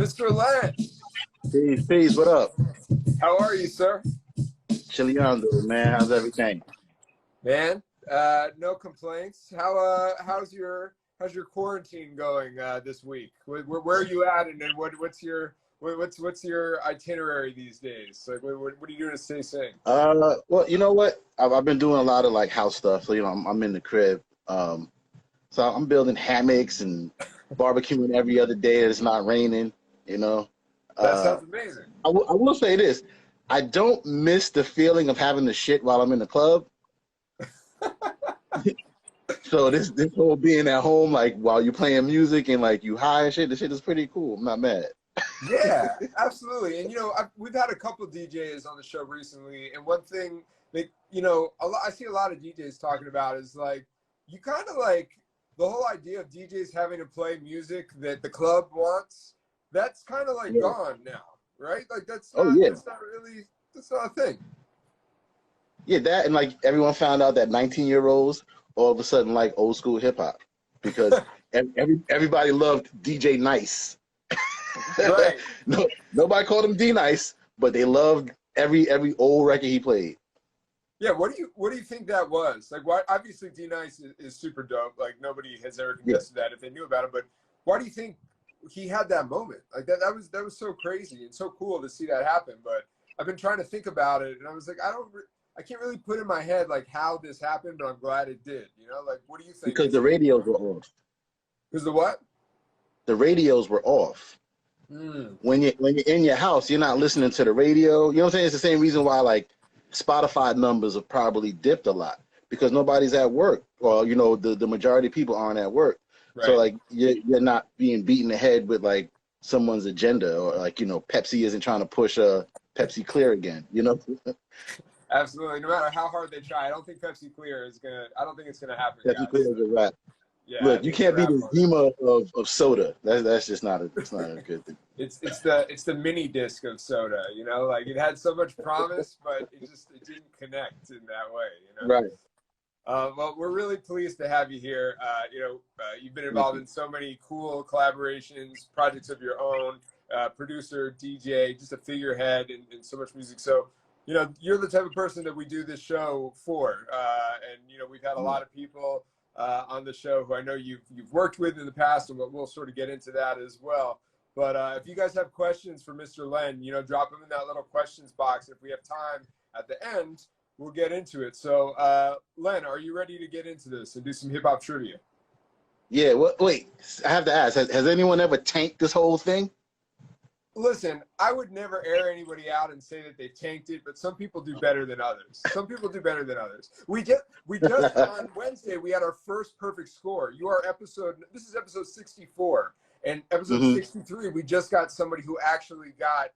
Mr. Len. Peace, what up? How are you, sir? Chiliando, man. How's everything? Man, no complaints. How's your quarantine going this week? Where are you at, and then what's your itinerary these days? Like, what are you doing to stay sane? Well, you know what? I've been doing a lot of like house stuff. So I'm in the crib. So I'm building hammocks and barbecuing every other day that it's not raining. That sounds amazing. I will say this: I don't miss the feeling of having the shit while I'm in the club. So this whole being at home, like while you're playing music and like you high and shit, this shit is pretty cool. I'm not mad. Yeah, absolutely. And we've had a couple DJs on the show recently, and one thing that I see a lot of DJs talking about is like you kind of like the whole idea of DJs having to play music that the club wants. That's kind of like gone now, right? Like that's not a thing. Yeah, that and like everyone found out that 19-year-olds all of a sudden like old school hip hop because everybody loved DJ Nice. Right. No, nobody called him D Nice, but they loved every old record he played. Yeah, what do you think that was? Like, why? Obviously, D Nice is super dope. Like nobody has ever contested that if they knew about him. But why do you think he had that moment? Like that was so crazy and so cool to see that happen. But I've been trying to think about it, and I was like, I can't really put in my head like how this happened, but I'm glad it did. Like, what do you think? Because the radios were off. Because the what? The radios were off. When you're in your house, you're not listening to the radio. You know what I'm saying? It's the same reason why like Spotify numbers have probably dipped a lot because nobody's at work, or the majority of people aren't at work. Right. So like you're not being beaten ahead with like someone's agenda, or like Pepsi isn't trying to push Pepsi Clear again. Absolutely. No matter how hard they try, I don't think Pepsi Clear is gonna. I don't think it's gonna happen. Pepsi Clear is a wrap. Yeah, look, you can't be the Zima of soda. That's just not a good thing. It's the mini disc of soda. Like it had so much promise, but it didn't connect in that way. Right. Well, we're really pleased to have you here. You've been involved in so many cool collaborations, projects of your own, producer, DJ, just a figurehead in so much music. So, you're the type of person that we do this show for. And we've had a lot of people on the show who I know you've worked with in the past, and we'll sort of get into that as well. But if you guys have questions for Mr. Len, drop them in that little questions box. If we have time at the end, we'll get into it. So, Len, are you ready to get into this and do some hip hop trivia? Yeah. Wait, I have to ask: has anyone ever tanked this whole thing? Listen, I would never air anybody out and say that they tanked it, but some people do better than others. Some people do better than others. We just on Wednesday we had our first perfect score. This is episode 64, and episode 63 we just got somebody who actually got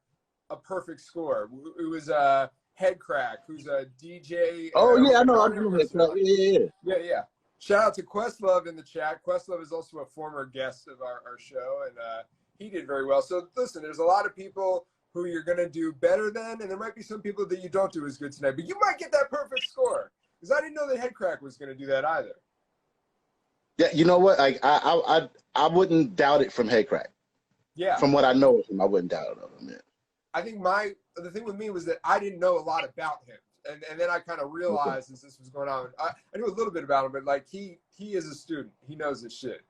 a perfect score. It was Headcrack, who's a DJ. Oh yeah, I know. I'm doing it. Yeah. Shout out to Questlove in the chat. Questlove is also a former guest of our show, and he did very well. So listen, there's a lot of people who you're going to do better than, and there might be some people that you don't do as good tonight, but you might get that perfect score, because I didn't know that Headcrack was going to do that either. Yeah, you know what? Like I wouldn't doubt it from Headcrack. Yeah. From what I know of him, I wouldn't doubt it of him. Yeah. I think the thing with me was that I didn't know a lot about him. And then I kind of realized as this was going on, I knew a little bit about him, but like he is a student. He knows his shit.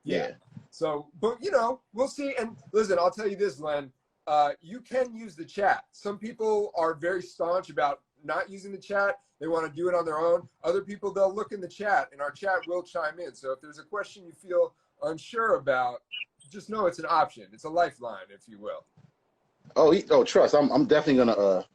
Yeah. So, but we'll see. And listen, I'll tell you this, Len, you can use the chat. Some people are very staunch about not using the chat. They want to do it on their own. Other people, they'll look in the chat, and our chat will chime in. So if there's a question you feel unsure about, just know it's an option. It's a lifeline, if you will. Oh, trust. I'm definitely gonna.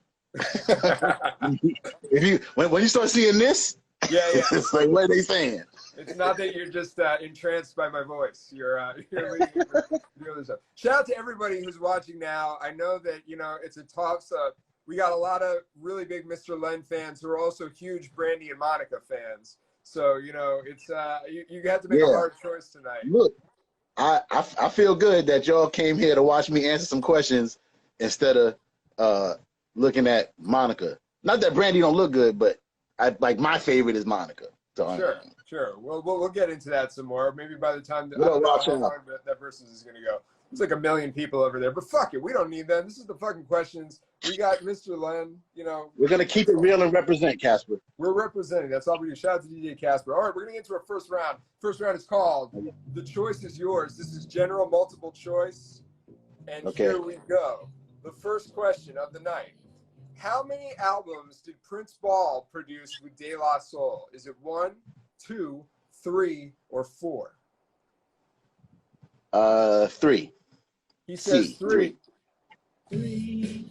When you start seeing this, it's like, what are they saying? It's not that you're just entranced by my voice. You're leading the other stuff. Shout out to everybody who's watching now. I know that it's a toss up. We got a lot of really big Mr. Len fans who are also huge Brandy and Monica fans. So it's you have to make a hard choice tonight. Look, I feel good that y'all came here to watch me answer some questions instead of looking at Monica. Not that Brandy don't look good, but my favorite is Monica. So Sure. We'll get into that some more. Maybe by the time that versus is going to go. there's like a million people over there, but fuck it, we don't need them. This is the fucking questions. We got Mr. Len, you know. We're gonna keep it real and represent, Casper. We're representing. That's all we do. Shout out to DJ Casper. All right, we're gonna get into our first round. First round is called "The Choice Is Yours." This is general multiple choice, and here we go. The first question of the night: how many albums did Prince Ball produce with De La Soul? Is it 1, 2, 3, or 4? 3. He says 3. And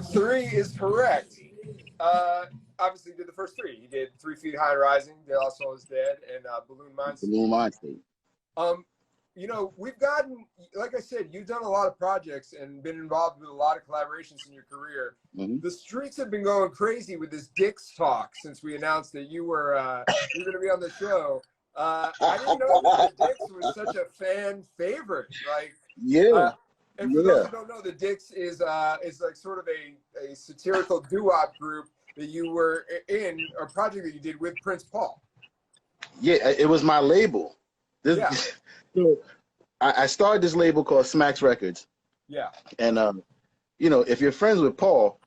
3 is correct. Obviously, he did the first 3. He did 3 Feet High and Rising, De La Soul Is Dead, and Balloon Mind State. Balloon Mind State. You know, we've gotten, like I said, you've done a lot of projects and been involved with a lot of collaborations in your career. The streets have been going crazy with this Dix talk since we announced that you were going to be on the show. I didn't know that the Dix was such a fan favorite. Like, and for those who don't know, the Dix is like sort of a satirical doo-wop group that you were in, a project that you did with Prince Paul. Yeah, it was my label. So I started this label called Smacks Records. Yeah. And you know, if you're friends with Paul,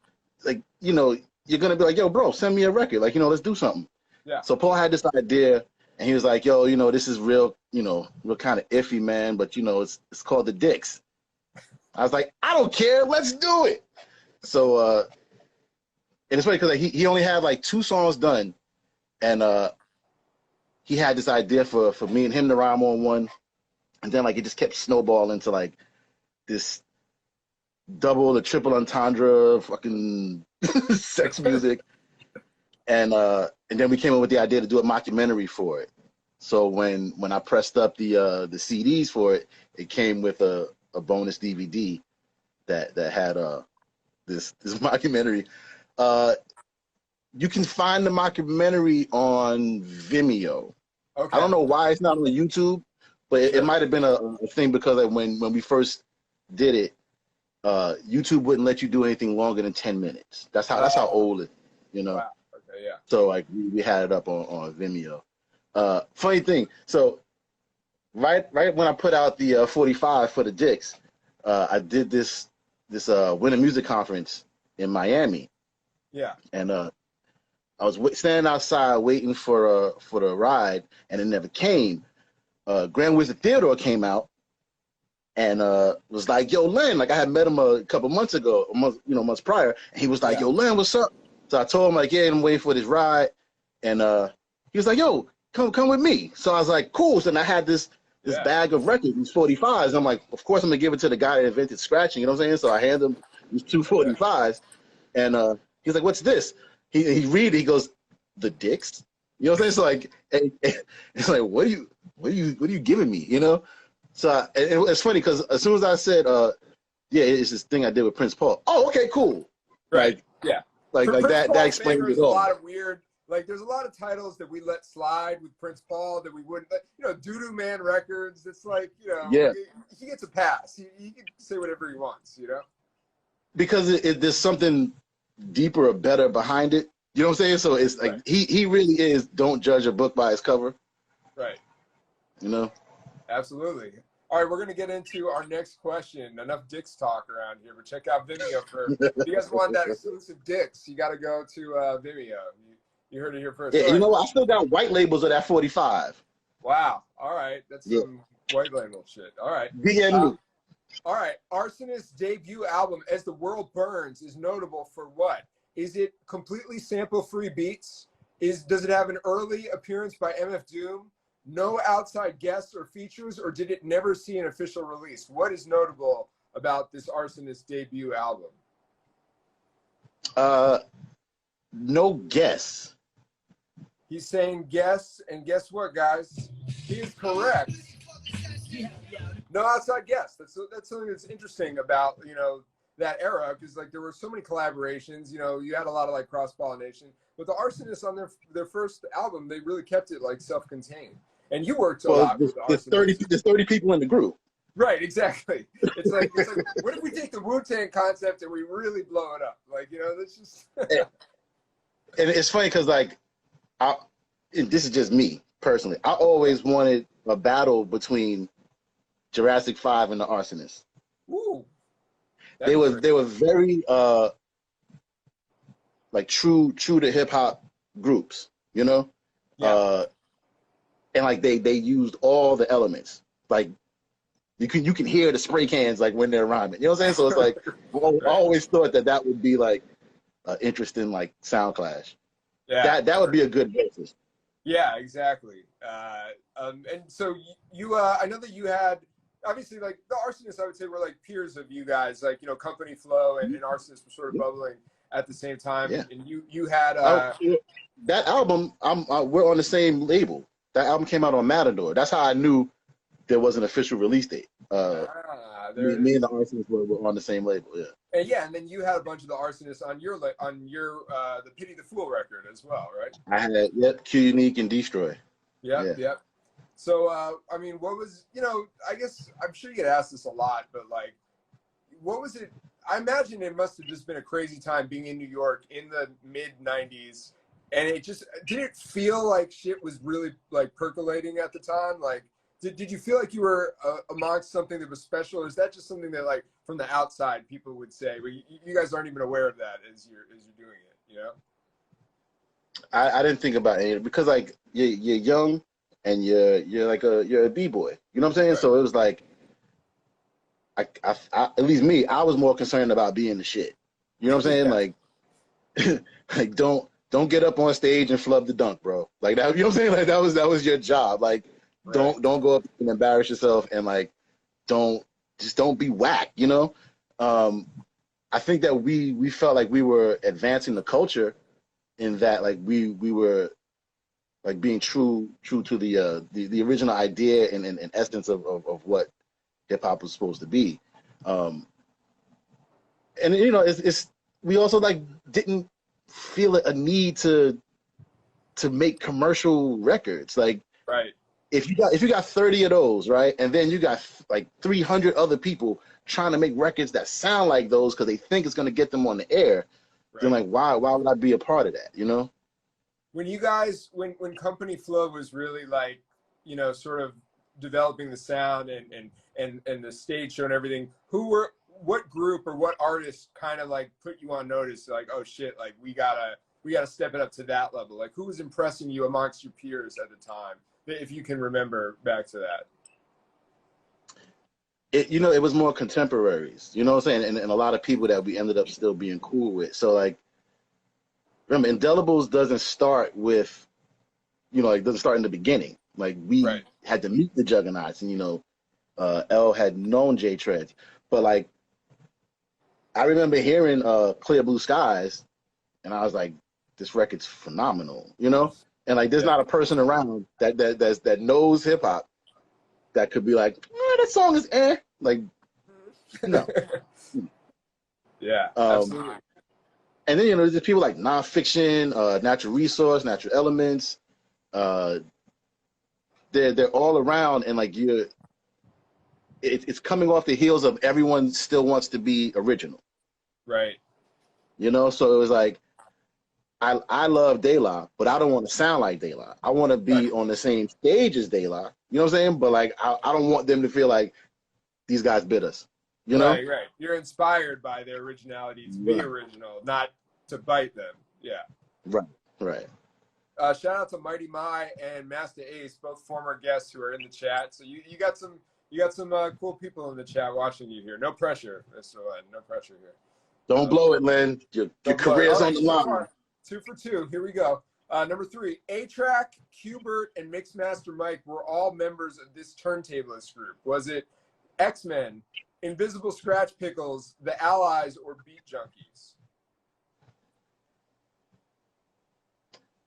like, you know, you're gonna be like, yo, bro, send me a record. Like, you know, let's do something. Yeah. So Paul had this idea, and he was like, yo, you know, this is real, you know, real kind of iffy, man, but you know, it's called the Dix. I was like, I don't care, let's do it. So and it's funny because like, he only had like 2 songs done, and he had this idea for me and him to rhyme on one, and then like it just kept snowballing to like this double or triple entendre fucking sex music, and then we came up with the idea to do a mockumentary for it. So when I pressed up the CDs for it, it came with a bonus DVD that had this mockumentary. You can find the mockumentary on Vimeo. Okay. I don't know why it's not on YouTube, but it might have been a thing because like when we first did it, YouTube wouldn't let you do anything longer than 10 minutes. That's how old it, you know. Wow. Okay, yeah. So like we had it up on Vimeo. Funny thing, so right when I put out the 45 for the Dix, I did this Winter Music Conference in Miami. Yeah. And I was standing outside waiting for the ride, and it never came. Grand Wizard Theodore came out and was like, "Yo, Len," like I had met him a couple months ago, months prior, and he was like, "Yo, Len, what's up?" So I told him like, "Yeah, I'm waiting for this ride," and he was like, "Yo, come with me." So I was like, "Cool." So then I had this bag of records, these 45s. I'm like, of course I'm gonna give it to the guy that invented scratching. You know what I'm saying? So I hand him these 2 45s, and he's like, "What's this?" He read it, he goes, "The Dix?" You know what I'm saying? So like, it's like, what are you giving me? You know? So it's funny because as soon as I said, yeah, it's this thing I did with Prince Paul. Oh, okay, cool. Right. Like, yeah. Like that explains it all. A lot of weird, like there's a lot of titles that we let slide with Prince Paul that we wouldn't let, you know, Doo-Doo Man Records. It's like, you know, he gets a pass. He can say whatever he wants, you know? Because there's something deeper or better behind it. You know what I'm saying? So it's like he really is, don't judge a book by its cover. Right. You know? Absolutely. All right, we're going to get into our next question. Enough Dix talk around here, but check out Vimeo for, if you guys want that exclusive Dix, you got to go to Vimeo. You heard it here first. Yeah, you know what? I still got white labels of that 45. Wow. All right. That's some white label shit. All right. All right. Arsonist's debut album, As the World Burns, is notable for what? Is it completely sample-free beats? Does it have an early appearance by MF Doom? No outside guests or features, or did it never see an official release? What is notable about this Arsonist debut album? No guests. He's saying guests, and guess what, guys? He is correct. No outside guests. That's something that's interesting about, you know, that era, because like there were so many collaborations. You know, you had a lot of like cross-pollination, but the Arsonists on their first album, they really kept it like self-contained. And you worked a lot with the Arsonists. There's 30 people in the group. Right, exactly. It's like what if we take the Wu-Tang concept and we really blow it up? Like, you know, that's just. And it's funny because like, this is just me personally. I always wanted a battle between Jurassic 5 and the Arsonist. Ooh, They were very like true to hip hop groups, you know? Yeah. And like they used all the elements. Like you can hear the spray cans like when they're rhyming. You know what I'm saying? So it's like I always thought that would be like an interesting like sound clash. Yeah. That would be a good basis. Yeah, exactly. And so I know that you had, obviously, like the Arsonists, I would say, were like peers of you guys, like, you know, Company Flow and Arsonists were sort of bubbling at the same time. Yeah. And you had that album. We're on the same label. That album came out on Matador. That's how I knew there was an official release date. Me and the Arsonists were on the same label. Yeah. And yeah, and then you had a bunch of the Arsonists on your the Pity the Fool record as well, right? I had Q Unique and Destroy. Yep. So I mean, what was, you know, I guess I'm sure you get asked this a lot, but like, what was it? I imagine it must have just been a crazy time being in New York in the mid '90s, and it just didn't feel like shit was really like percolating at the time. Like, did you feel like you were amongst something that was special, or is that just something that like from the outside people would say, but you guys aren't even aware of that as you're doing it, you know? I didn't think about it because like you're young and you're a b-boy. You know what I'm saying? Right. So it was like I at least me, I was more concerned about being the shit. You know what I'm saying? Yeah. Like don't get up on stage and flub the dunk, bro. Like that, you know what I'm saying? Like that was your job. Like right. Don't go up and embarrass yourself, and like don't be whack, you know? I think that we felt like we were advancing the culture in that like we were like being true to the original idea and essence of what hip hop was supposed to be. And you know, it's we also like didn't feel a need to make commercial records. Like right. If you got 30 of those, right, and then you got like 300 other people trying to make records that sound like those because they think it's going to get them on the air, right. Then like why would I be a part of that, you know? When you guys when Company Flow was really like, you know, sort of developing the sound and the stage show and everything, what group or what artists kind of like put you on notice, like, oh shit, like we gotta step it up to that level? Like who was impressing you amongst your peers at the time, if you can remember back to that? You know, it was more contemporaries, you know what I'm saying? And a lot of people that we ended up still being cool with. So like, remember, Indelibles doesn't start with, you know, like doesn't start in the beginning. Like we right. had to meet the Juggernauts, and you know, L had known J Tread, but like I remember hearing Clear Blue Skies, and I was like, this record's phenomenal, you know. And like, there's not a person around that knows hip hop that could be like, that song is like, no. Yeah, absolutely. And then, you know, there's people like Nonfiction, Natural Resource, Natural Elements. They're all around, and like it's coming off the heels of everyone still wants to be original. Right. You know, so it was like, I love De La, but I don't want to sound like De La. I want to be right. on the same stage as De La. You know what I'm saying? But like, I don't want them to feel like these guys bit us. You know? Right, right. You're inspired by their originality to be original, not to bite them. Yeah. Right, right. Shout out to Mighty Mai and Master Ace, both former guests who are in the chat. So you got some cool people in the chat watching you here. No pressure, Mr. Len. No pressure here. Don't blow it, Len. Your career's on the line. 2 for 2. Here we go. Number 3, A-Track, Qbert, and Mixmaster Mike were all members of this turntablist group. Was it X-Men, Invisible Scratch PIKLZ, The Allies, or Beat Junkies?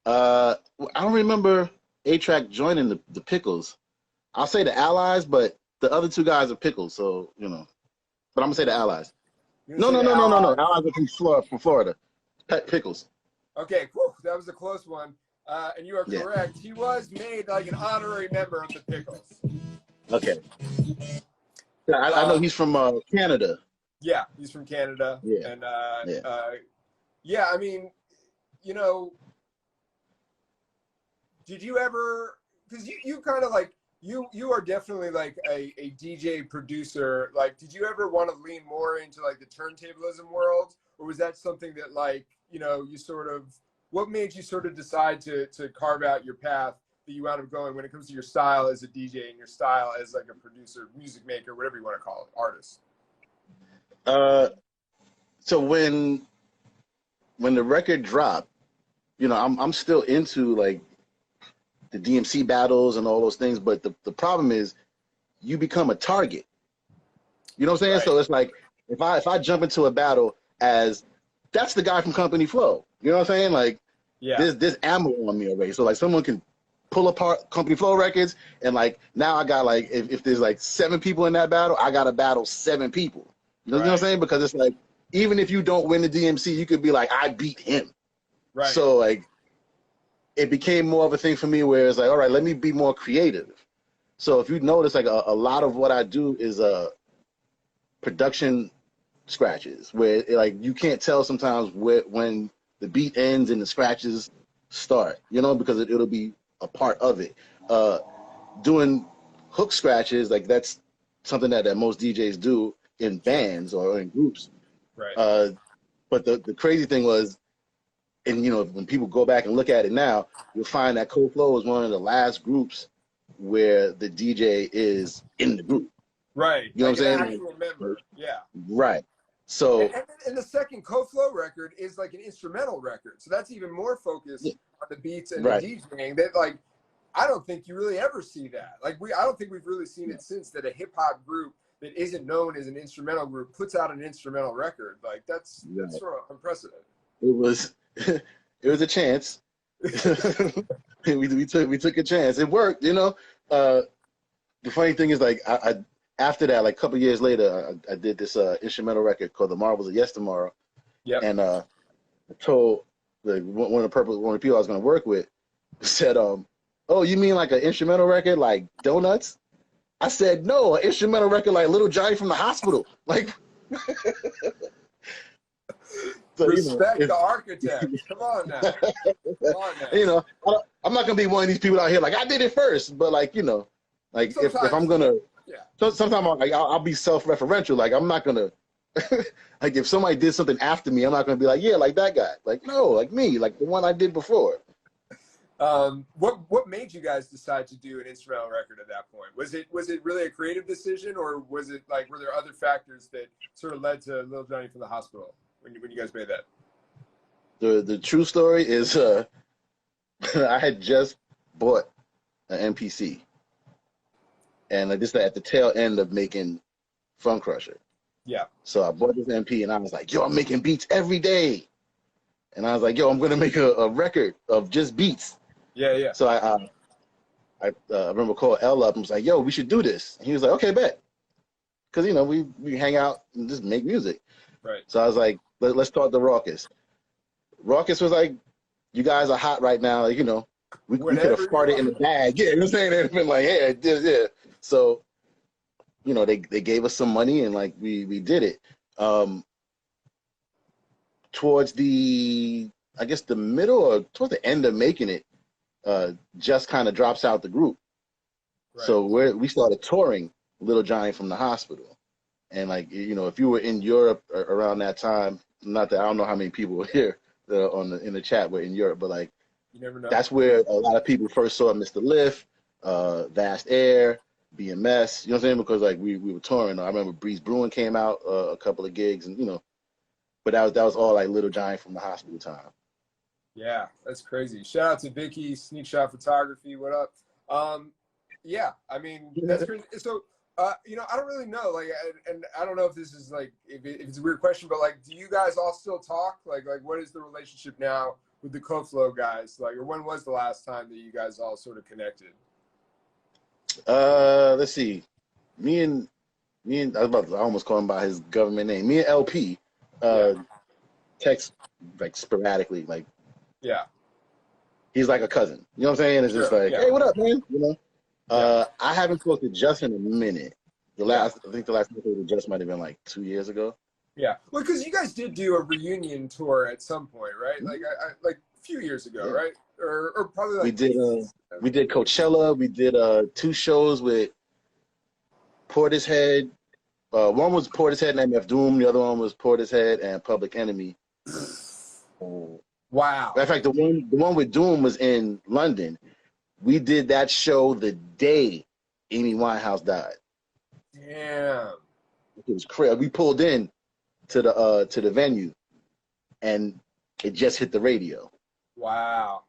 I don't remember A-Track joining the PIKLZ. I'll say The Allies, but the other two guys are PIKLZ, so, you know. But I'm going to say The Allies. No. Allies are from Florida. PIKLZ. Okay, whew, that was a close one. And you are correct. He was made like an honorary member of the PIKLZ. Okay. I know he's from Canada. Yeah, he's from Canada. Yeah. And yeah, I mean, you know, did you ever, because you kind of like, you are definitely like a DJ producer. Like, did you ever want to lean more into like the turntablism world, or was that something that like, you know, you sort of, what made you sort of decide to carve out your path that you wound up going when it comes to your style as a DJ and your style as like a producer, music maker, whatever you want to call it, artist? So when the record dropped, you know, I'm still into like the DMC battles and all those things, but the problem is you become a target. You know what I'm saying? Right. So it's like if I jump into a battle as that's the guy from Company Flow. You know what I'm saying? Like, yeah, there's ammo on me already. So like someone can pull apart Company Flow records, and like now I got like if there's like 7 people in that battle, I gotta battle 7 people. You know what I'm saying? Because it's like even if you don't win the DMC, you could be like, I beat him. Right. So like it became more of a thing for me where it's like, all right, let me be more creative. So if you notice, like a lot of what I do is production scratches where like you can't tell sometimes when the beat ends and the scratches start, you know, because it'll be a part of it. Doing hook scratches, like that's something that most DJs do in bands or in groups. Right. But the crazy thing was, and you know, when people go back and look at it now, you'll find that Cold Flow is one of the last groups where the DJ is in the group. Right. You know like what I'm an saying? actual member. Yeah. Right. So And the second Co-Flow record is like an instrumental record. So that's even more focused on the beats and the DJing that like, I don't think you really ever see that. Like I don't think we've really seen it since that a hip hop group that isn't known as an instrumental group puts out an instrumental record. Like that's sort of unprecedented. It was a chance. we took a chance. It worked, you know. The funny thing is, like, I after that, like a couple years later, I did this instrumental record called "The Marvels of Yes Tomorrow." Yep. And I told one of the people I was going to work with said, "Oh, you mean like an instrumental record like Donuts?" I said, "No, an instrumental record like Little Johnny from the Hospital." Like, so, respect the architect. Come on now. Come on now. You know, I'm not gonna be one of these people out here like I did it first, but like, you know, like sometimes, if I'm gonna, sometimes I'll be self-referential. Like I'm not gonna, like if somebody did something after me, I'm not gonna be like, yeah, like that guy. Like no, like me, like the one I did before. What made you guys decide to do an instrumental record at that point? Was it really a creative decision, or was it like were there other factors that sort of led to Little Johnny from the Hospital when you guys made that? The true story is I had just bought an MPC, and like this at the tail end of making Fun Crusher. Yeah. So I bought this MP, and I was like, yo, I'm making beats every day, and I was like, yo, I'm gonna make a record of just beats. Yeah. So I remember calling L up and was like, yo, we should do this. And he was like, okay, bet. Because, you know, we hang out and just make music. Right. So I was like, let's talk to Raucus. Raucus was like, you guys are hot right now. Like, you know, we could have farted in the bag. Yeah, you know what I'm saying? They've been like, yeah. So, you know, they gave us some money and like we did it. Towards the, I guess the middle or towards the end of making it, just kind of drops out the group. Right. So we started touring Little Johnny from the Hospital. And like, you know, if you were in Europe around that time, not that I don't know how many people were here in the chat were in Europe, but like, you never know. That's where a lot of people first saw Mr. Lift, Vast Air, BMS, you know what I'm saying? Because like we were touring. I remember Breeze Brewing came out a couple of gigs, and you know, but that was all like Little Johnny from the Hospital time. Yeah, that's crazy. Shout out to Vicky, Sneak Shot Photography. What up? Yeah, I mean, that's crazy. So, you know, I don't really know, like, and I don't know if this is like, if it's a weird question, but like, do you guys all still talk? Like, what is the relationship now with the Co-Flow guys? Like, or when was the last time that you guys all sort of connected? Let's see. Me and I almost call him by his government name. Me and LP text like sporadically, like. Yeah. He's like a cousin. You know what I'm saying? It's just like, hey, what up, man? You know? I haven't talked to Just in a minute. I think the last time I talked to Just might have been like 2 years ago. Yeah. Well, because you guys did do a reunion tour at some point, right? Like, like few years ago, Yeah. right? Or probably like we did Coachella. We did 2 shows with Portishead. One was Portishead and MF Doom. The other one was Portishead and Public Enemy. Wow. In fact, the one with Doom was in London. We did that show the day Amy Winehouse died. Damn. It was crazy. We pulled in to the venue, and it just hit the radio. Wow.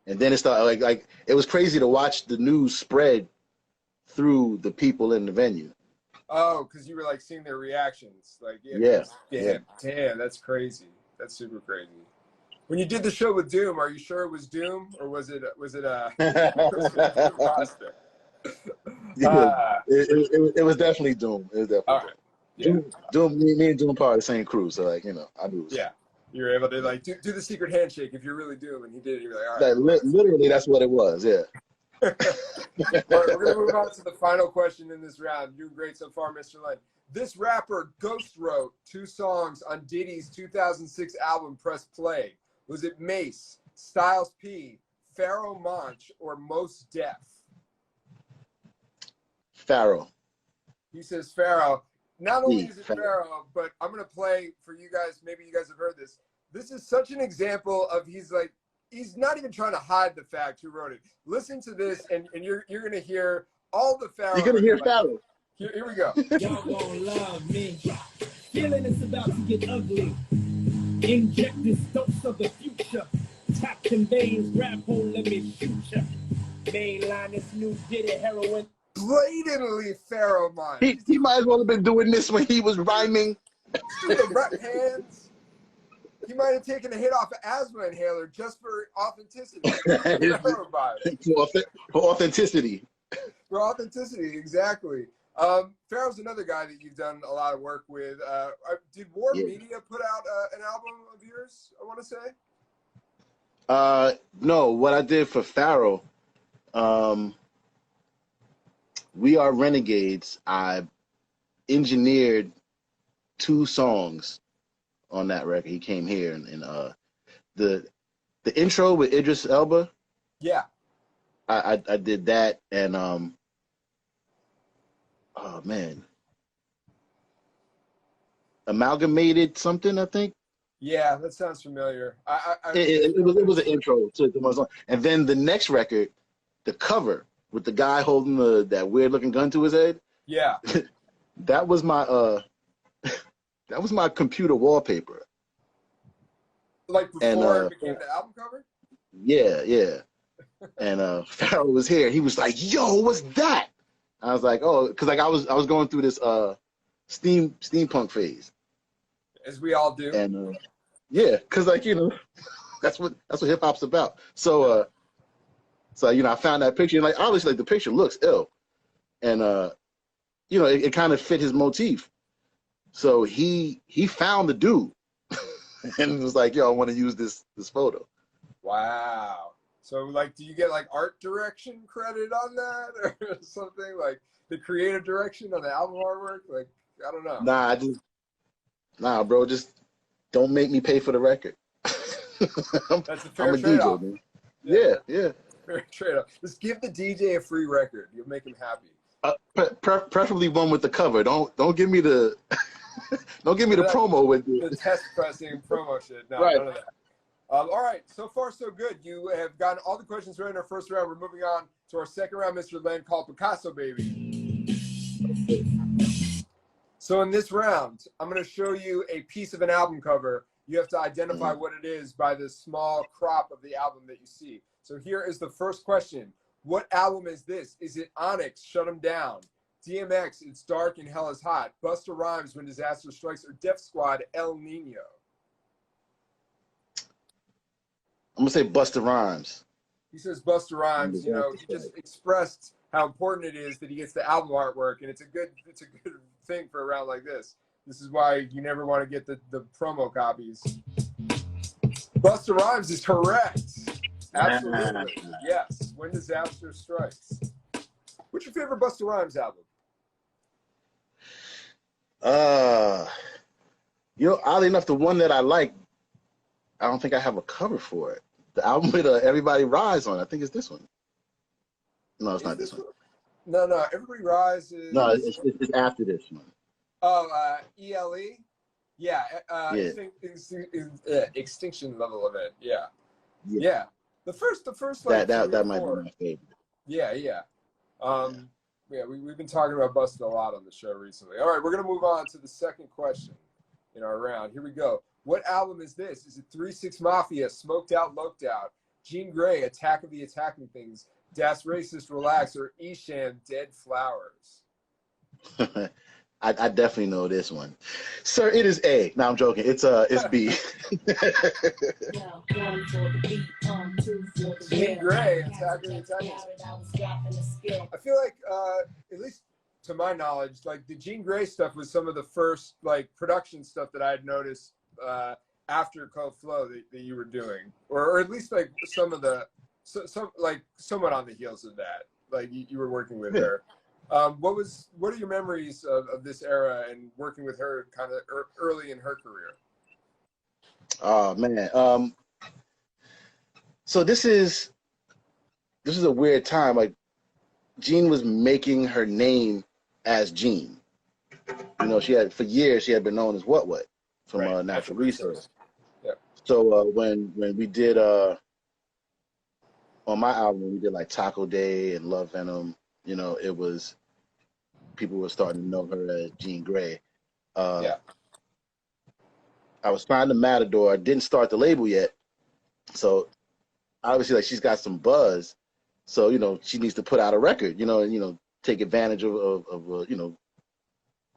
And then it started like it was crazy to watch the news spread through the people in the venue. Oh, because you were like seeing their reactions. Like, Yeah. Damn, that's crazy. That's super crazy. When you did the show with Doom, are you sure it was Doom or was it imposter? It was definitely Doom. It was definitely all right. Yeah. Doom. Me and Doom part of the same crew, so like, you know, I knew it was. Yeah. You were able to like do the secret handshake if you're really Doom, and he did it. You're like, all right. Literally, that's what it was. Yeah. All right, we're gonna move on to the final question in this round. You're doing great so far, Mr. Len. This rapper ghost wrote 2 songs on Diddy's 2006 album Press Play. Was it Mace, Styles P, Pharoah Monch, or Mos Def? Pharaoh. He says Pharaoh. Not only is it Pharaoh, but I'm going to play for you guys. Maybe you guys have heard this. This is such an example of he's not even trying to hide the fact who wrote it. Listen to this, and you're going to hear all the Pharaoh. You're going to hear Pharaoh. Here we go. Y'all gonna love me. Feeling it's about to get ugly. Inject this dose of the future. Tap them veins, grab hold, let me shoot ya. Mainline this new Diddy heroin. Blatantly Pharoah Monch. He might as well have been doing this when he was rhyming. The rap hands. He might have taken a hit off an asthma inhaler just for authenticity. For authenticity. For authenticity, exactly. Pharaoh's another guy that you've done a lot of work with. Did War Media put out an album of yours, I want to say? No, what I did for Pharaoh, We Are Renegades, I engineered 2 songs on that record. He came here and the intro with Idris Elba. Yeah. I did that, and oh man, Amalgamated something, I think. Yeah, that sounds familiar. It was an intro to the song. And then the next record, the cover with the guy holding that weird looking gun to his head. Yeah. That was my computer wallpaper. Like before it became the album cover? Yeah, yeah. And Pharaoh was here. He was like, "Yo, what's that?" I was like, "Oh," because like I was going through this steampunk phase. As we all do. And yeah, because like, you know, that's what hip hop's about. So you know, I found that picture, and like obviously like the picture looks ill, and you know, it kind of fit his motif. So he found the dude and was like, "Yo, I want to use this photo." Wow. So like, do you get like art direction credit on that or something, like the creative direction on the album artwork? Like, I don't know. Nah, bro, just don't make me pay for the record. That's a fair I'm a trade-off. DJ, man. Yeah. Fair trade-off. Just give the DJ a free record. You'll make him happy. Preferably one with the cover. Don't give me the don't give me the promo with the test pressing promo shit. No, right. None of that. All right, so far so good. You have gotten all the questions right in our first round. We're moving on to our second round, Mr. Len, called Picasso Baby. So in this round, I'm going to show you a piece of an album cover. You have to identify what it is by the small crop of the album that you see. So here is the first question. What album is this? Is it Onyx, Shut 'Em Down, DMX, It's Dark and Hell is Hot, Busta Rhymes, When Disaster Strikes, or Def Squad, El Nino? I'm gonna say Busta Rhymes. He says Busta Rhymes. You know, he just expressed how important it is that he gets the album artwork, and it's a good thing for a round like this. This is why you never want to get the promo copies. Busta Rhymes is correct. Absolutely. Yes. When Disaster Strikes. What's your favorite Busta Rhymes album? You know, oddly enough, the one that I like, I don't think I have a cover for it. The album with Everybody Rise on. I think it's this one. No, it's not this one. No. Everybody Rises. No, it's after this one. Oh, ELE. Yeah. Yeah. Extinction Level Event. Yeah. The first like that might be my favorite. Yeah. Yeah, we've been talking about Busted a lot on the show recently. All right, we're gonna move on to the second question in our round. Here we go. What album is this? Is it 3-6 Mafia, Smoked Out, Loped Out, Jean Grey, Attack of the Attacking Things, Das Racist, Relax, or Esham, Dead Flowers? I definitely know this one, sir. It is A. No, I'm joking. It's B. Jean Grey, Attack of the Attacking Things. I feel like, at least to my knowledge, like the Jean Grey stuff was some of the first like production stuff that I had noticed after Code Flow that you were doing, or at least like some like somewhat on the heels of that. Like you were working with her. What are your memories of this era and working with her kind of early in her career? Oh man. So this is a weird time. Like Jean was making her name as Jean. You know, for years she had been known as What from Natural Resource. Yeah. So when we did on my album, we did like Taco Day and Love Venom. You know, it was, people were starting to know her as Jean Grey. I was signed to Matador. I didn't start the label yet. So obviously, like, she's got some buzz. So, you know, she needs to put out a record, you know, and, you know, take advantage of you know,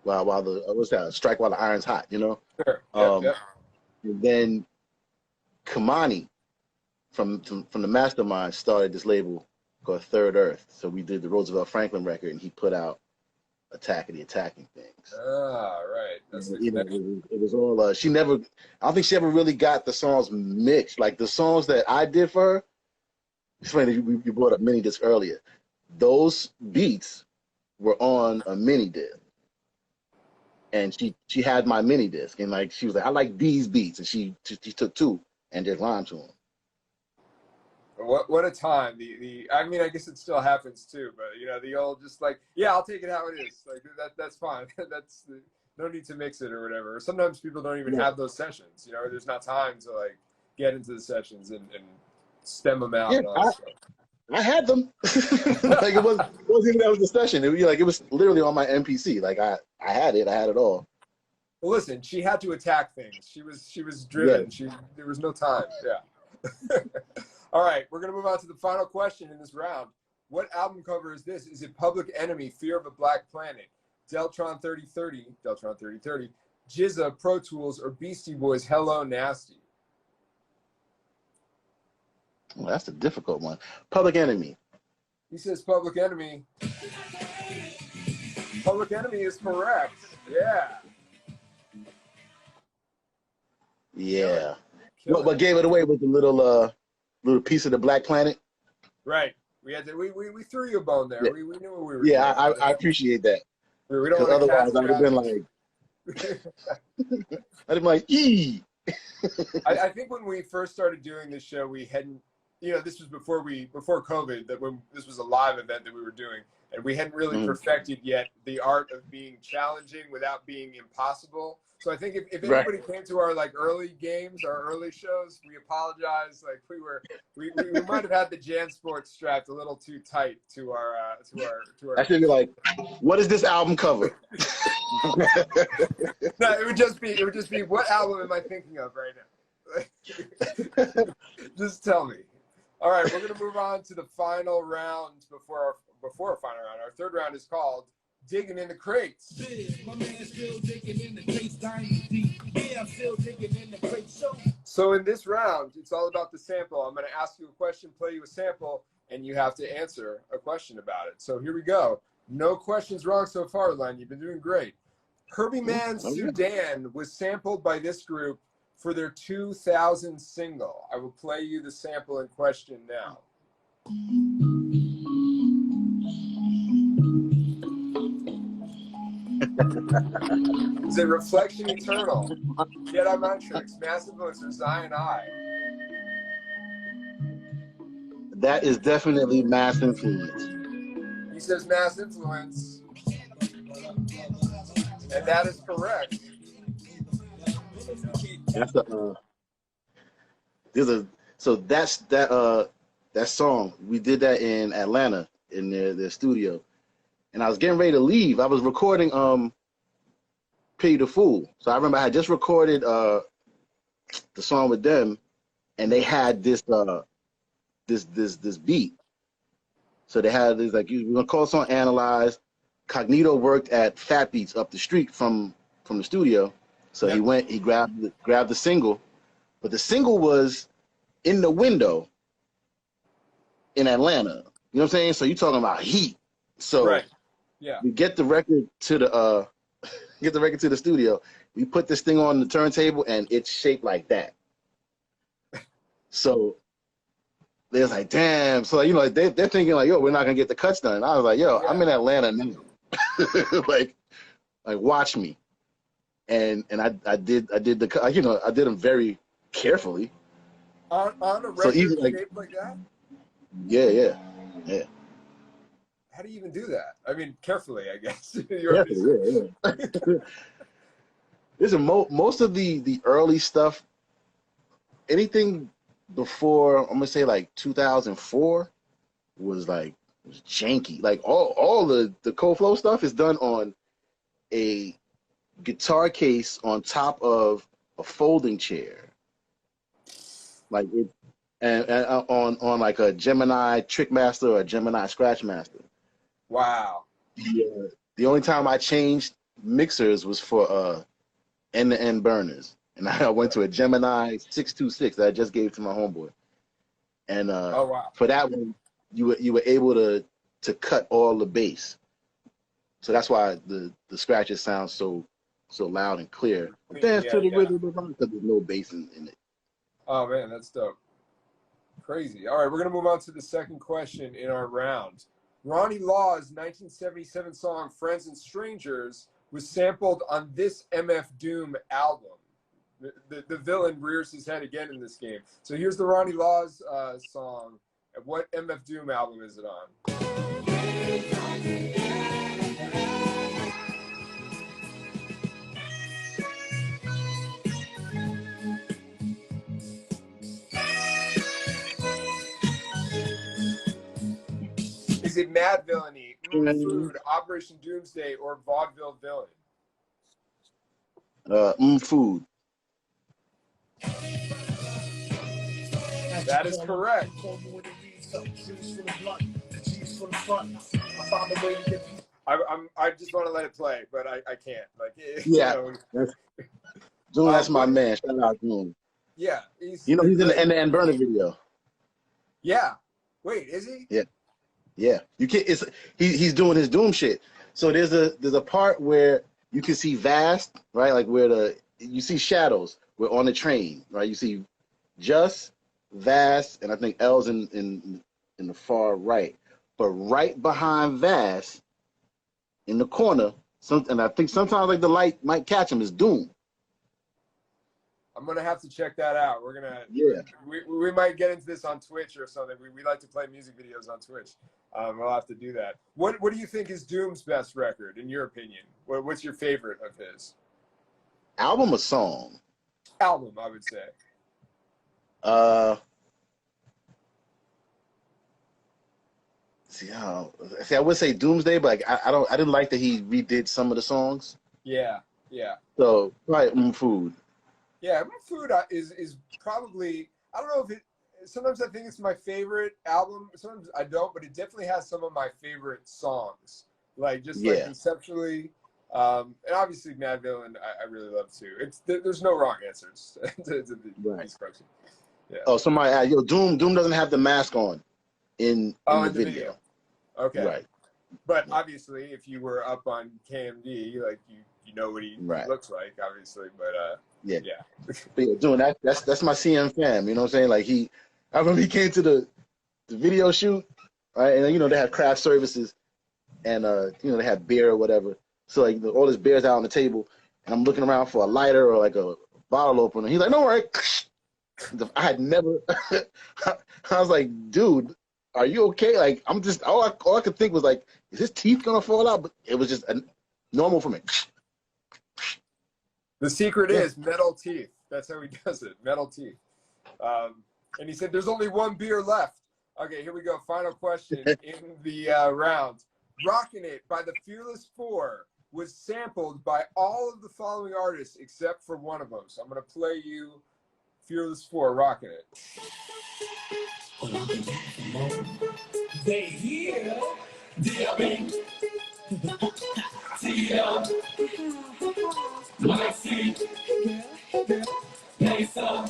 while the, what's that, strike while the iron's hot, you know? Sure. And then Kamani from the Mastermind started this label called Third Earth. So we did the Roosevelt Franklin record, and he put out Attack of the Attacking Things. Ah, right. That's it was all I don't think she ever really got the songs mixed. Like the songs that I did for her, it's funny that you brought up mini disc earlier. Those beats were on a mini disc. And she had my mini disc, and like she was like, I like these beats, and she took two and just rhymed to them. What a time. I mean, I guess it still happens too, but you know, the old just like, yeah, I'll take it how it is. Like that's fine. No need to mix it or whatever. Or sometimes people don't even have those sessions, you know, or there's not time to like get into the sessions and stem them out and all that stuff. I had them. Like it wasn't even that was the session. It was literally on my MPC. Like I had it all. Well, listen, she had to attack things. She was driven. Yeah. There was no time. Yeah. All right, we're gonna move on to the final question in this round. What album cover is this? Is it Public Enemy, Fear of a Black Planet, Deltron 3030, GZA, Pro Tools, or Beastie Boys, Hello Nasty? Well, that's a difficult one. Public Enemy. He says Public Enemy. Public Enemy is correct. Yeah. Yeah. What gave it away was the little piece of the Black Planet. Right. We had to. We threw you a bone there. Yeah. We knew what we were. Yeah, doing. I appreciate that. We don't want otherwise I'd have been like, I'd have been like, ee. I think when we first started doing this show, we hadn't. You know, this was before COVID. That when this was a live event that we were doing, and we hadn't really perfected yet the art of being challenging without being impossible. So I think if anybody came to our like early games, our early shows, we apologize. Like we might have had the JanSport strapped a little too tight to our. I should be like, what is this album cover? No, it would just be what album am I thinking of right now? Just tell me. All right, we're gonna move on to the final round before our final round. Our third round is called Digging in the Crates. So in this round, it's all about the sample. I'm going to ask you a question, play you a sample, and you have to answer a question about it. So here we go. No questions wrong so far, Len. You've been doing great. Herbie Mann's Sudan was sampled by this group for their 2000 single. I will play you the sample in question now. Is it Reflection Eternal, Jedi Mind Tricks, Massive Influencer, Zion I? That is definitely mass influence. He says mass influence, and that is correct. That's the that song, we did that in Atlanta in their studio, and I was getting ready to leave. I was recording Pity the Fool, so I remember I had just recorded the song with them, and they had this this beat. So they had this, like, we're gonna call the song Analyze. Cognito worked at Fat Beats up the street from the studio, so yep. he grabbed the single, but the single was in the window in Atlanta. You know what I'm saying? So you're talking about heat. So right. Yeah. We get the record to the studio. We put this thing on the turntable, and it's shaped like that. So they was like, damn. So, you know, they're thinking like, yo, we're not gonna get the cuts done. And I was like, yo, yeah. I'm in Atlanta now. like watch me. And I did the, you know, I did them very carefully. On a record shaped like that? Yeah. How do you even do that? I mean, carefully, I guess. Carefully, yeah. Listen, most of the early stuff, anything before, I'm gonna say like 2004, was janky. Like all the Cold Flow stuff is done on a guitar case on top of a folding chair, like it, and on like a Gemini Trickmaster or a Gemini Scratchmaster. Wow. The only time I changed mixers was for end-to-end burners, and I went to a Gemini 626 that I just gave to my homeboy, and oh, wow. For that one, you were able to cut all the bass, so that's why the scratches sound so loud and clear. Dance to the rhythm because there's no bass in it. Oh man, that's dope. Crazy. All right, we're gonna move on to the second question in our round. Ronnie Law's 1977 song "Friends and Strangers" was sampled on this MF Doom album. The villain rears his head again in this game. So here's the Ronnie Law's song. What MF Doom album is it on? Is it Mad Villainy, Food, Operation Doomsday, or Vaudeville Villain? Food. That is correct. I just want to let it play, but I can't. Like, yeah, Doom, that's my man. Shout out Doom. Yeah, he's in the end-to-end burner video. Yeah. Wait, is he? Yeah. You can't. He's doing his Doom shit. So there's a part where you can see Vast, right? Like where you see shadows. We're on the train, right? You see Just, Vast, and I think L's in the far right. But right behind Vast, in the corner, and I think sometimes like the light might catch him, is Doom. I'm gonna have to check that out. We're gonna we might get into this on Twitch or something. We like to play music videos on Twitch. We'll have to do that. What do you think is Doom's best record in your opinion? What's your favorite of his? Album or song? Album, I would say. See, I would say Doomsday, but like, I didn't like that he redid some of the songs. Yeah. So probably Food. Yeah, Food is probably, I don't know if it, sometimes I think it's my favorite album, sometimes I don't, but it definitely has some of my favorite songs, like just like conceptually, and obviously Mad Villain I really love too. There's no wrong answers to these questions. Yeah. Oh, somebody, Doom doesn't have the mask on in the video. Okay. Right. But obviously, if you were up on KMD, like you know what he looks like, obviously. But But Doom, that's my CM fam. You know what I'm saying? Like I remember he came to the video shoot, right? And they have craft services, and they have beer or whatever. So like all this beer's out on the table, and I'm looking around for a lighter or like a bottle opener. He's like, "No worry." I had never. I was like, dude, are you okay? Like, I'm just, all I could think was like, is his teeth gonna fall out? But it was just normal for me. The secret is metal teeth. That's how he does it, metal teeth. And he said, there's only one beer left. Okay, here we go. Final question in the round. Rockin' It by the Fearless Four was sampled by all of the following artists except for one of them. So I'm going to play you Fearless Four, Rockin' It. They here, DMing, TL, Maxi, Mesa,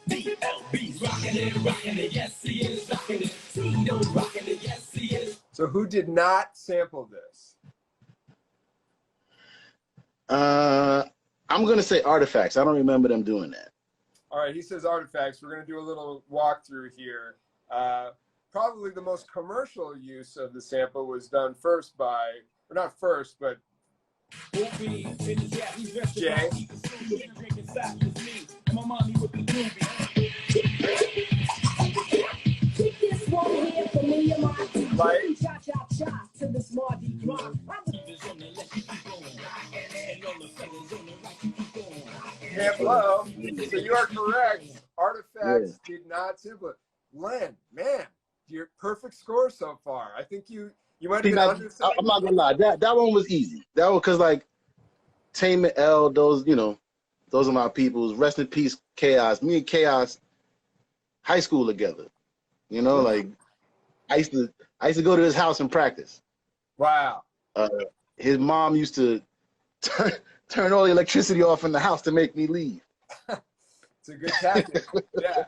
DLB's rockin' it, yes he is rockin' it, Tito rockin' it, yes he is. So who did not sample this? I'm gonna say Artifacts. I don't remember them doing that. All right, he says Artifacts. We're going to do a little walkthrough here. Probably the most commercial use of the sample was done first by, or not first, but Jay. Right. Hello. So you are correct. Artifacts did not sample it. Len, man, your perfect score so far. I think you might have been under. I'm not gonna lie. That one was easy. That one, because like Tame L, those, those are my peoples. Rest in peace, Chaos. Me and Chaos, high school together. Like I used to go to his house and practice. Wow. His mom used to turn all the electricity off in the house to make me leave. It's a good tactic. Yeah.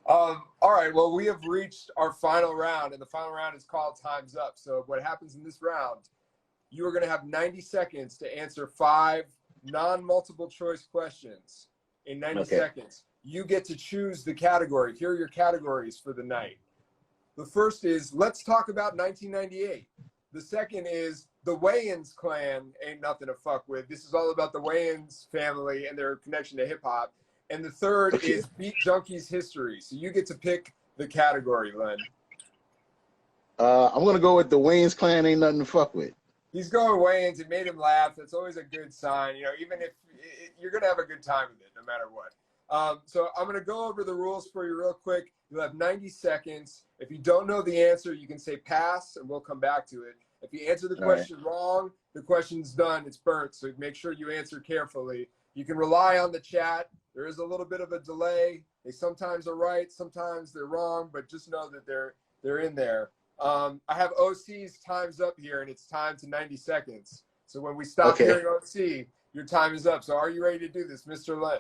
All right. Well, we have reached our final round, and the final round is called Time's Up. So what happens in this round, you are going to have 90 seconds to answer 5 non-multiple choice questions in 90 seconds. You get to choose the category. Here are your categories for the night. The first is, let's talk about 1998. The second is, the Wayans clan ain't nothing to fuck with. This is all about the Wayans family and their connection to hip hop. And the third is Beat Junkies history. So you get to pick the category, Len. I'm gonna go with the Wayans clan ain't nothing to fuck with. He's going Wayans. It made him laugh. That's always a good sign. Even if you're gonna have a good time with it, no matter what. So I'm gonna go over the rules for you real quick. You'll have 90 seconds. If you don't know the answer, you can say pass, and we'll come back to it. If you answer the question wrong, the question's done. It's burnt. So make sure you answer carefully. You can rely on the chat. There is a little bit of a delay. They sometimes are right, sometimes they're wrong, but just know that they're in there. I have OC's time's up here, and it's time to 90 seconds. So when we stop hearing OC, your time is up. So are you ready to do this, Mr. Len?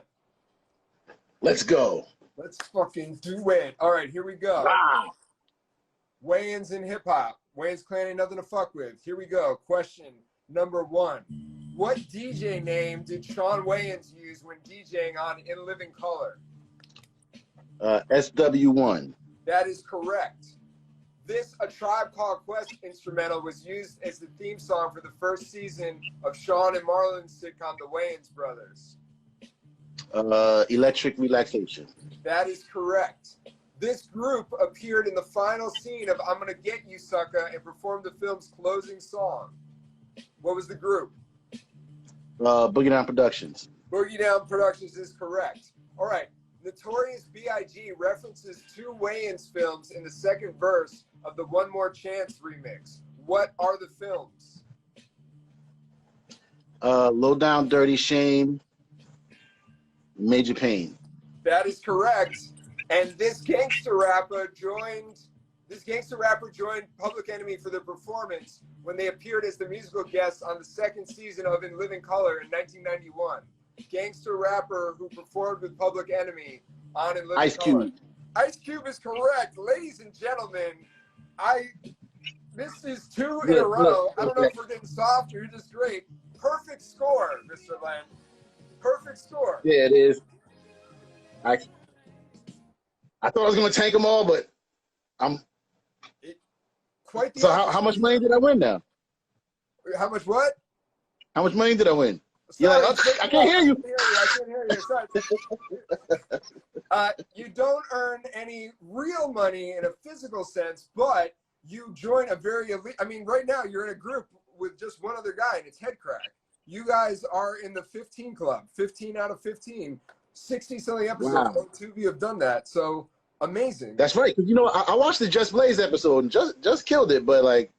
Let's go. Let's fucking do it. All right, here we go. Wow. Wayans in hip hop. Wayans clan ain't nothing to fuck with. Here we go. Question number 1. What DJ name did Shawn Wayans use when DJing on In Living Color? SW1. That is correct. This A Tribe Called Quest instrumental was used as the theme song for the first season of Shawn and Marlon's sitcom The Wayans Brothers. Electric Relaxation. That is correct. This group appeared in the final scene of I'm Gonna Get You, Sucker, and performed the film's closing song. What was the group? Boogie Down Productions. Boogie Down Productions is correct. All right. Notorious B.I.G. references 2 Wayans films in the second verse of the One More Chance remix. What are the films? Low Down Dirty Shame. Major Pain. That is correct. And this gangster rapper joined Public Enemy for their performance when they appeared as the musical guests on the second season of In Living Color in 1991. Gangster rapper who performed with Public Enemy on In Living Ice Color. Cube. Ice Cube is correct. Ladies and gentlemen, this is 2 in a row. I don't know if we're getting soft or you're just great. Perfect score, Mr. Len. Perfect score. Yeah, it is. I thought I was gonna tank them all, but quite the so how much money did I win now? How much what? How much money did I win? Sorry, You're like, I can't hear you. I can't hear you. Sorry. You don't earn any real money in a physical sense, but you join a very elite. I mean, right now you're in a group with just one other guy, and it's Headcrack. You guys are in the 15 club, 15 out of 15, 60-something episodes. Wow. Only 2 of you have done that, so amazing. That's right. You know, I watched the Just Blaze episode and just killed it, but like.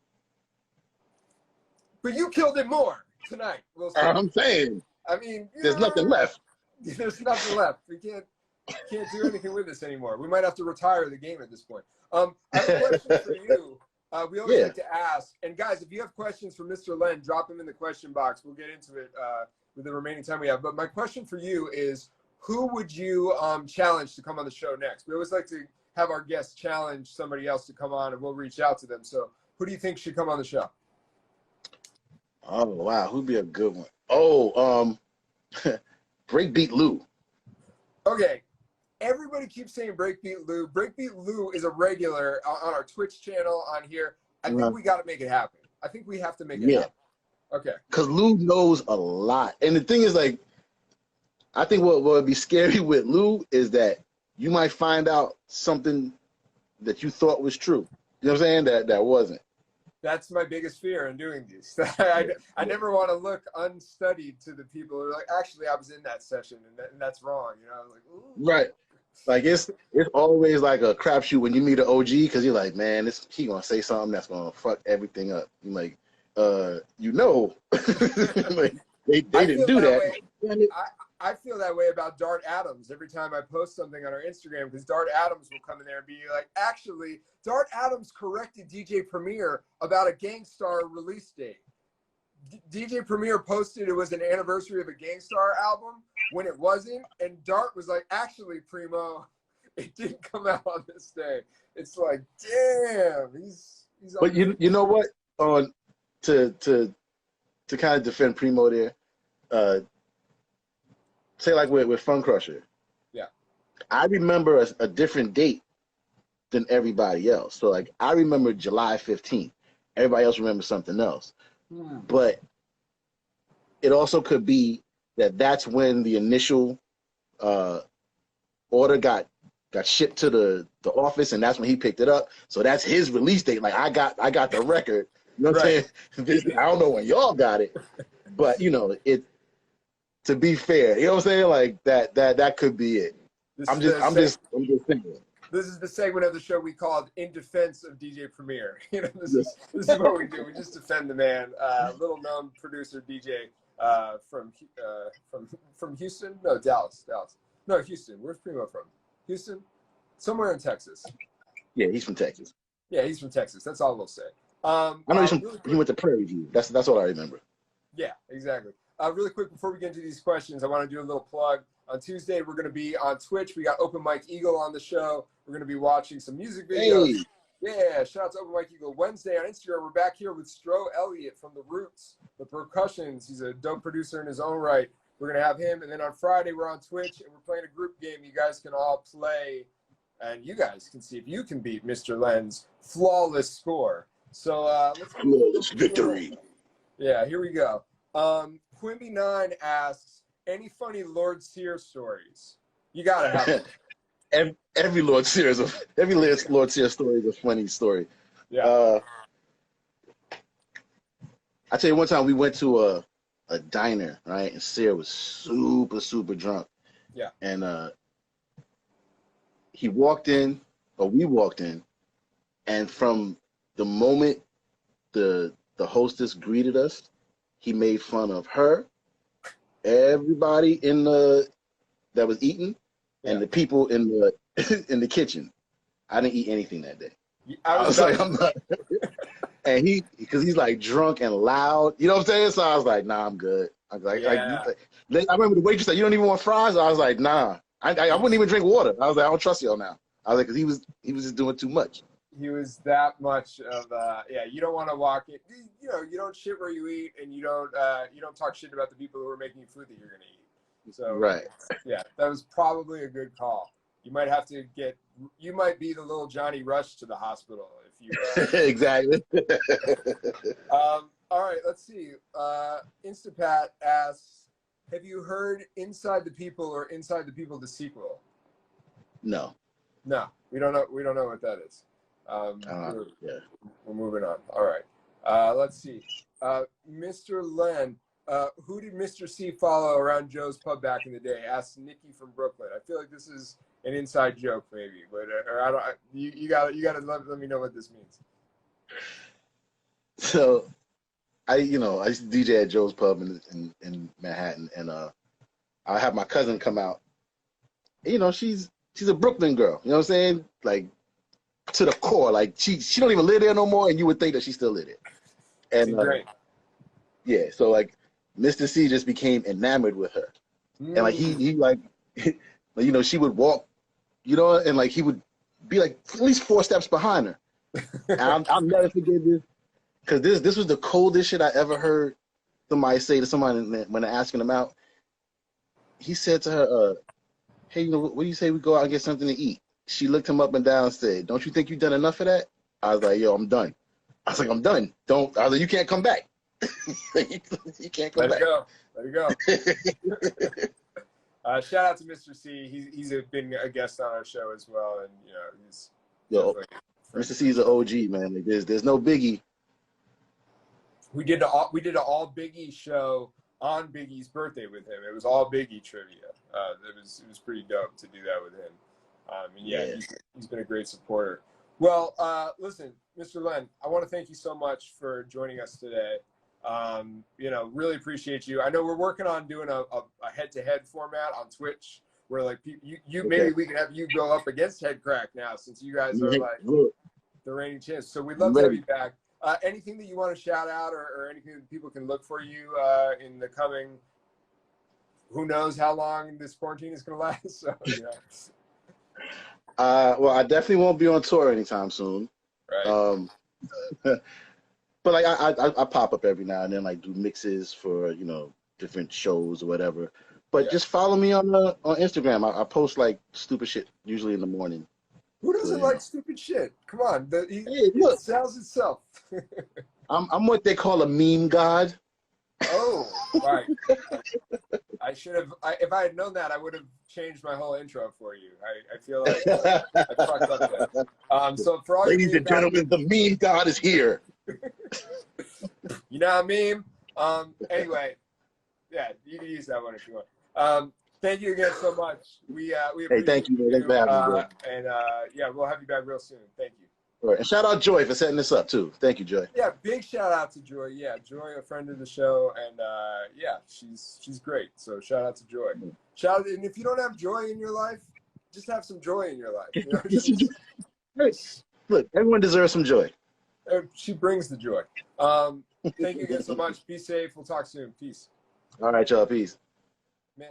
But you killed it more tonight. I'm saying. I mean, there's nothing left. There's nothing left. We can't do anything with this anymore. We might have to retire the game at this point. I have a question for you. We always like to ask, and guys, if you have questions for Mr. Len, drop them in the question box. We'll get into it with the remaining time we have. But my question for you is, who would you challenge to come on the show next? We always like to have our guests challenge somebody else to come on, and we'll reach out to them. So who do you think should come on the show? Oh, wow. Who'd be a good one? Oh, Breakbeat Lou. Okay. Everybody keeps saying Breakbeat Lou. Breakbeat Lou is a regular on our Twitch channel on here. I think we got to make it happen. I think we have to make it happen. Okay. Because Lou knows a lot. And the thing is, like, I think what would be scary with Lou is that you might find out something that you thought was true. You know what I'm saying? That wasn't. That's my biggest fear in doing these. I never want to look unstudied to the people who are like, actually, I was in that session and that's wrong. You know, like, ooh. Right. Like it's always like a crapshoot when you meet an OG because you're like, man, he gonna say something that's gonna fuck everything up. You're like, like, they didn't do that. I feel that way about Dart Adams every time I post something on our Instagram, because Dart Adams will come in there and be like, actually, Dart Adams corrected DJ Premier about a Gangstar release date. DJ Premier posted it was an anniversary of a Gangstar album when it wasn't, and Dart was like, actually, Primo, it didn't come out on this day. It's like, damn, he's But you know what? To kind of defend Primo there, say like with Fun Crusher. Yeah. I remember a different date than everybody else. So like I remember July 15th. Everybody else remembers something else. But it also could be that that's when the initial order got shipped to the office, and that's when he picked it up. So that's his release date. Like I got the record. You know what I'm saying? I don't know when y'all got it, but you know it. To be fair, you know what I'm saying? Like that could be it. I'm just saying. This is the segment of the show we called "In Defense of DJ Premier." You know, this is what we do. We just defend the man. Little known producer DJ from Houston. No, Dallas. No, Houston. Where's Primo from? Houston, somewhere in Texas. Yeah, he's from Texas. Yeah, he's from Texas. That's all we'll say. I know he went to Prairie View. That's what I remember. Yeah, exactly. Really quick, before we get into these questions, I want to do a little plug. On Tuesday, we're going to be on Twitch. We got Open Mike Eagle on the show. We're going to be watching some music videos. Hey. Yeah, shout out to Open Mike Eagle. Wednesday on Instagram, we're back here with Stro Elliott from The Roots, the Percussions. He's a dope producer in his own right. We're going to have him. And then on Friday, we're on Twitch, and we're playing a group game. You guys can all play, and you guys can see if you can beat Mr. Len's flawless score. So let's flawless victory. Yeah, here we go. Quimby9 asks, any funny Lord Sear stories? You gotta have them. every Lord Sear story is a funny story. Yeah. I tell you, one time we went to a diner, right? And Sear was super drunk. Yeah. And we walked in, and from the moment the hostess greeted us, he made fun of her, everybody that was eating, and the people in the kitchen. I didn't eat anything that day. I was like, I'm not. And because he's like drunk and loud, you know what I'm saying? So I was like, nah, I'm good. I was like, I remember the waitress said, you don't even want fries? I was like, nah, I wouldn't even drink water. I was like, I don't trust y'all now. I was like, because he was just doing too much. He was that much of you don't want to walk in, you know, you don't shit where you eat, and you don't talk shit about the people who are making you food that you're gonna eat. So right. Yeah, that was probably a good call. You might have to you might be the little Johnny Rush to the hospital if you exactly. All right, let's see. Instapat asks, Have you heard Inside the People or Inside the People the sequel? No. No, we don't know. We don't know what that is. Yeah. We're moving on. All right. Let's see. Mr. Len, who did Mr. C follow around Joe's Pub back in the day? Asked Nikki from Brooklyn. I feel like this is an inside joke, maybe, but or I don't. You gotta let me know what this means. So, I used to DJ at Joe's Pub in Manhattan, and I have my cousin come out. You know, she's a Brooklyn girl. You know what I'm saying? Like, to the core. Like, she don't even live there no more, and you would think that she still live there. And great. Yeah, so like Mr. C just became enamored with her, and like he like, you know, she would walk, you know, and like he would be like at least 4 steps behind her. And I'll never forget this, because this was the coldest shit I ever heard somebody say to somebody when they're asking him out. He said to her, "Hey, you know, what do you say we go out and get something to eat?" She looked him up and down and said, "Don't you think you've done enough of that?" I was like, "Yo, I'm done." I was like, "I'm done. Don't." I was like, "You can't come back." You can't come back. Let it go. Shout out to Mr. C. He's been a guest on our show as well, and you know he's. Mr. C is an OG, man. Like, there's no biggie. We did an all Biggie show on Biggie's birthday with him. It was all Biggie trivia. It was pretty dope to do that with him. And yeah. He's been a great supporter. Well, listen, Mr. Len, I want to thank you so much for joining us today. You know, really appreciate you. I know we're working on doing a head-to-head format on Twitch where like maybe we can have you go up against Headcrack now, since you guys are like the reigning champs. So we'd love to have you back. Anything that you want to shout out or anything that people can look for you in the coming, who knows how long this quarantine is going to last. So, you know. Well, I definitely won't be on tour anytime soon. Right. But like I pop up every now and then, like do mixes for, you know, different shows or whatever. But just follow me on Instagram. I post like stupid shit usually in the morning. Who doesn't like stupid shit? Come on, it sells itself. I'm what they call a meme god. Oh, right. I should have. If I had known that, I would have changed my whole intro for you. I feel like I fucked up there. So for all ladies and gentlemen, the meme god is here. You know what I mean? Anyway, yeah, you can use that one if you want. Thank you again so much. We appreciate thank you, man. Thanks for having me, and yeah, we'll have you back real soon. Thank you. All right. And shout out Joy for setting this up too. Thank you, Joy. Yeah, big shout out to Joy. Yeah, Joy, a friend of the show, and yeah, she's great. So shout out to Joy. And if you don't have joy in your life, just have some joy in your life. You know? Look, everyone deserves some joy. She brings the joy. Thank you again so much. Be safe. We'll talk soon. Peace. All right, y'all. Peace.